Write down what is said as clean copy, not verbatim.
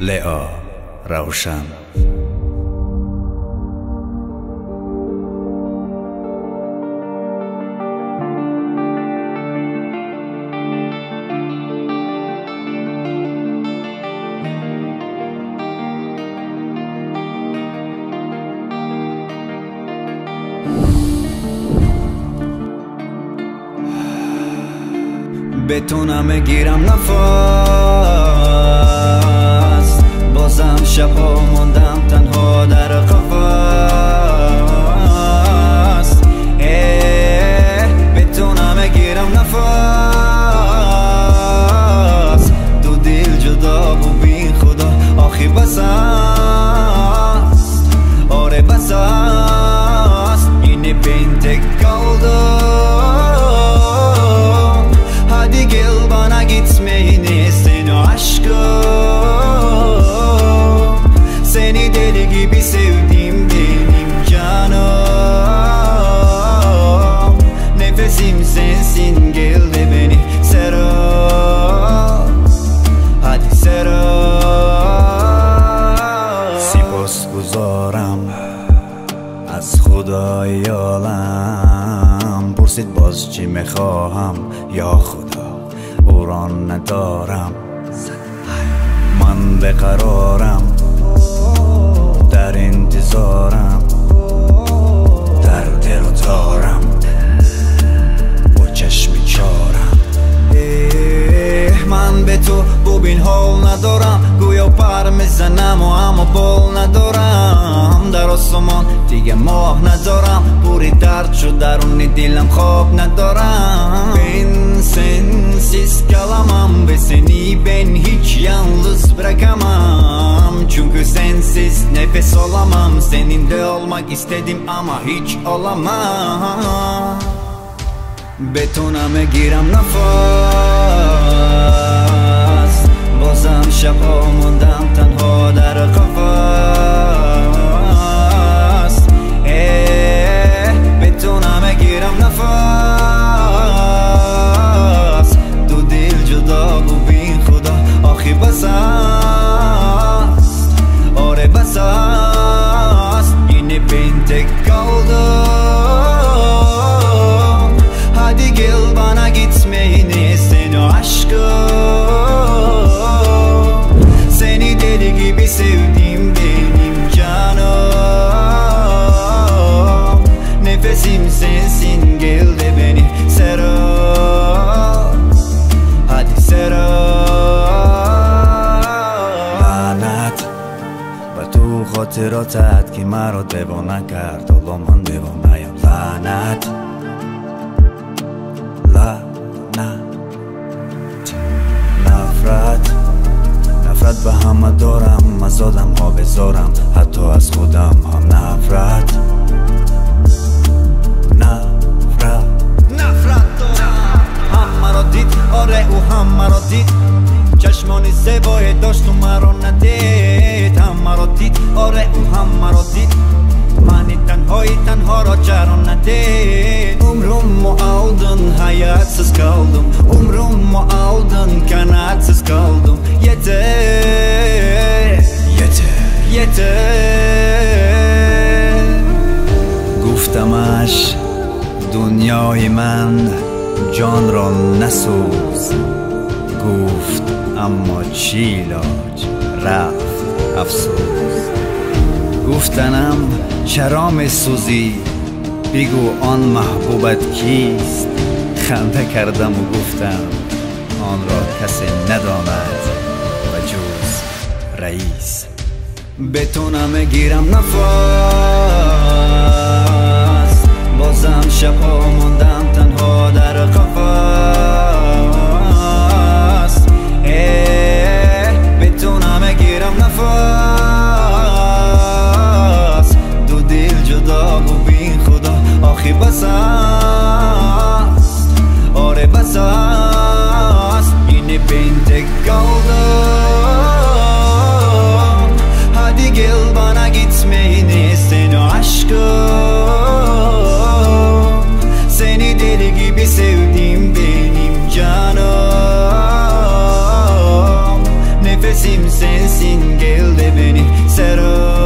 لئا روشن. بتونم گیرم نفس، بازم شبها موندم تنها در قفس. بتونم گیرم نفس، دو دل جدا و بی خدا آخی بس است. آره بس است، yine ben tek kaldım. Hadi gel bana gitmeyini seni aşkım. Seni deli gibi sevdim benim canım. Nefesim sensin, gel de beni sarıl. Hadi sarıl. سپاسگزارم از خدای عالم، پرسید باز چی میخواهم یا خدا او را ندارم. من بقرارم در انتظارم، در دل و تارم با چشم چارم. من به تو ببین حال ندارم، گویا پر میزنم و اما بال ندارم. در آسمان دیگه ماه ندارم، پوری درد شد درون دلم خواب ندارم. Ben sensiz kalamam ve seni ben hiç yalnız bırakamam. Çünkü sensiz nefes olamam, seninle olmak istedim ama hiç olamam. بتونم گیرم نفس، بازم شبها موندم تنها در قفس. بتونم گیرم نفس، دو دل جدا و بی خدا آخی بس است. آره بس است، yine ben tek kaldım. Hadi gel bana gitmeyini seni aşkım. Seni deli gibi sevdim benim canım. Nefesim sensin, gel de beni sarıl. Hadi sarıl. لعنت به تو خاطراتت که مرا دیوانه کرد، حالا من دیوانه‌ام. لعنت نفرت به همه دارم، از آدم ها بذارم، حتی از خودم هم نفرت دارم. هم مرا دید، آره او هم مرا دید، چشمانی زیبای داشت و مرا ندید. هم مرا دید، آره او هم مرا دید، منی تنها را جران ندید. Umrumu aldın, hayatsız kaldım. Umrumu aldın, kanatsız kaldım. Yeter, yeter yeter. گفتمش دنیای من جان را نسوز، گفت اما چی علاج، رفت افسوس. گفتنم چرا میسوزی، بگو آن محبوبت کیست. خنده کردم و گفتم آن را کسی نداند و جز رئیس. بتونم گیرم نفس، بازم شبها موندم تنها در قفس. بتونم گیرم نفس، دو دل جدا و بی خدا آخی بس است. آره بس است، yine ben tek kaldım. Hadi gel bana gitmeyini seni aşkım. Seni deli gibi sevdim sensin, gel de beni sarıl.